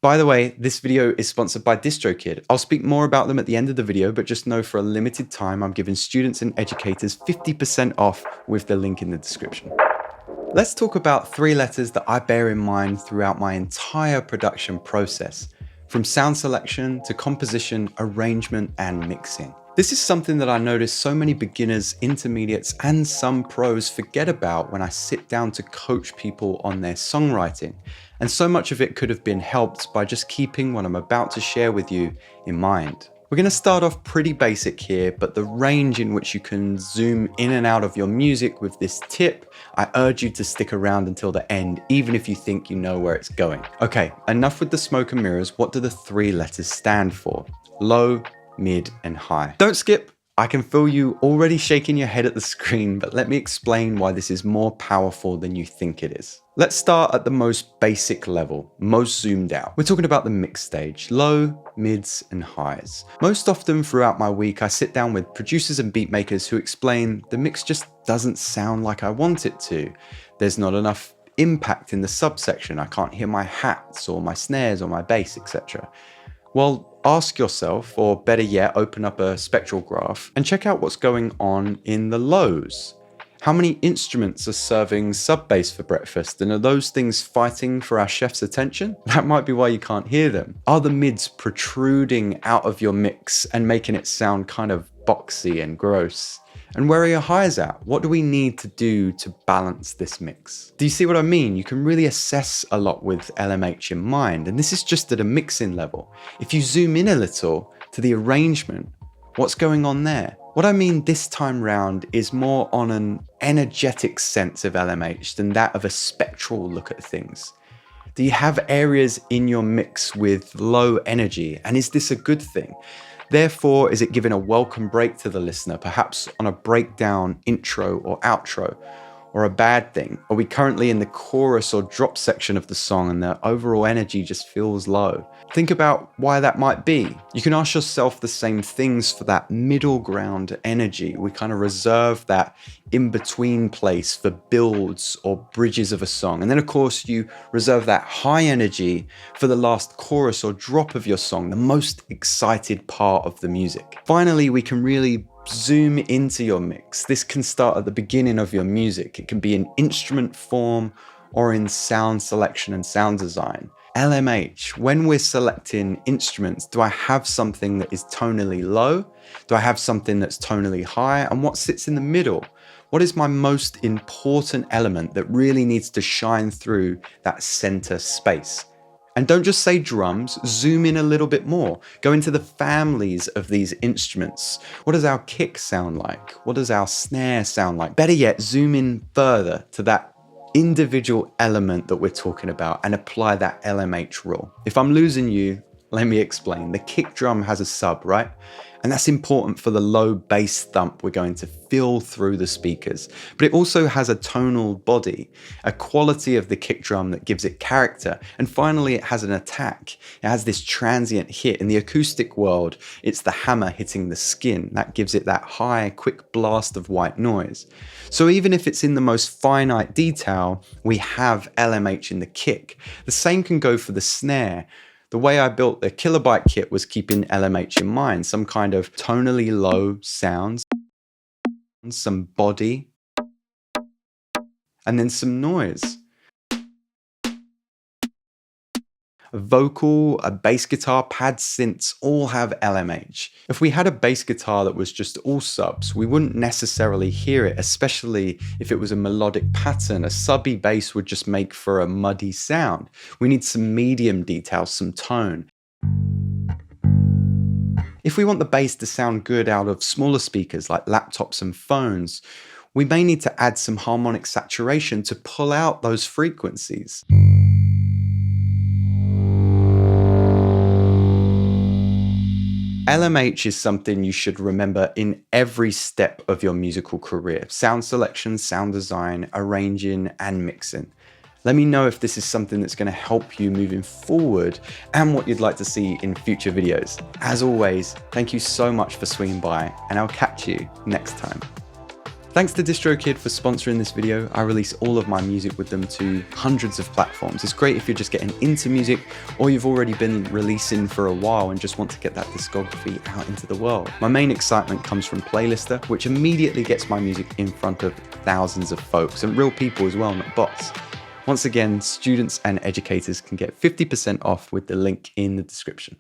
By the way, this video is sponsored by DistroKid. I'll speak more about them at the end of the video, but just know for a limited time, I'm giving students and educators 50% off with the link in the description. Let's talk about 3 letters that I bear in mind throughout my entire production process, from sound selection to composition, arrangement, and mixing. This is something that I notice so many beginners, intermediates, and some pros forget about when I sit down to coach people on their songwriting. And so much of it could have been helped by just keeping what I'm about to share with you in mind. We're going to start off pretty basic here, but the range in which you can zoom in and out of your music with this tip, I urge you to stick around until the end, even if you think you know where it's going. Okay, enough with the smoke and mirrors. What do the 3 letters stand for? Low, mid, and high. Don't skip. I can feel you already shaking your head at the screen, but let me explain why this is more powerful than you think it is. Let's start at the most basic level, most zoomed out. We're talking about the mix stage, low, mids, and highs. Most often throughout my week, I sit down with producers and beat makers who explain the mix just doesn't sound like I want it to. There's not enough impact in the subsection. I can't hear my hats or my snares or my bass, etc. Well, ask yourself, or better yet, open up a spectral graph and check out what's going on in the lows. How many instruments are serving sub bass for breakfast, and are those things fighting for our chef's attention? That might be why you can't hear them. Are the mids protruding out of your mix and making it sound kind of boxy and gross? And where are your highs at? What do we need to do to balance this mix? Do you see what I mean? You can really assess a lot with LMH in mind, and this is just at a mixing level. If you zoom in a little to the arrangement, what's going on there? What I mean this time round is more on an energetic sense of LMH than that of a spectral look at things. Do you have areas in your mix with low energy, and is this a good thing? Therefore, is it giving a welcome break to the listener, perhaps on a breakdown, intro, or outro? Or a bad thing? Are we currently in the chorus or drop section of the song and the overall energy just feels low? Think about why that might be. You can ask yourself the same things for that middle ground energy. We kind of reserve that in-between place for builds or bridges of a song. And then of course you reserve that high energy for the last chorus or drop of your song, the most excited part of the music. Finally, we can really zoom into your mix. This can start at the beginning of your music. It can be in instrument form or in sound selection and sound design. LMH, when we're selecting instruments, do I have something that is tonally low? Do I have something that's tonally high? And what sits in the middle? What is my most important element that really needs to shine through that center space? And don't just say drums, zoom in a little bit more. Go into the families of these instruments. What does our kick sound like? What does our snare sound like? Better yet, zoom in further to that individual element that we're talking about and apply that LMH rule. If I'm losing you, let me explain. The kick drum has a sub, right? And that's important for the low bass thump we're going to feel through the speakers. But it also has a tonal body, a quality of the kick drum that gives it character. And finally, it has an attack. It has this transient hit. In the acoustic world, it's the hammer hitting the skin. That gives it that high, quick blast of white noise. So even if it's in the most finite detail, we have LMH in the kick. The same can go for the snare. The way I built the Kilobyte kit was keeping LMH in mind, some kind of tonally low sounds, some body, and then some noise. A vocal, a bass guitar, pad synths all have LMH. If we had a bass guitar that was just all subs, we wouldn't necessarily hear it, especially if it was a melodic pattern. A subby bass would just make for a muddy sound. We need some medium detail, some tone. If we want the bass to sound good out of smaller speakers like laptops and phones, we may need to add some harmonic saturation to pull out those frequencies. LMH is something you should remember in every step of your musical career. Sound selection, sound design, arranging, and mixing. Let me know if this is something that's going to help you moving forward and what you'd like to see in future videos. As always, thank you so much for swinging by, and I'll catch you next time. Thanks to DistroKid for sponsoring this video. I release all of my music with them to hundreds of platforms. It's great if you're just getting into music or you've already been releasing for a while and just want to get that discography out into the world. My main excitement comes from Playlister, which immediately gets my music in front of thousands of folks and real people as well, not bots. Once again, students and educators can get 50% off with the link in the description.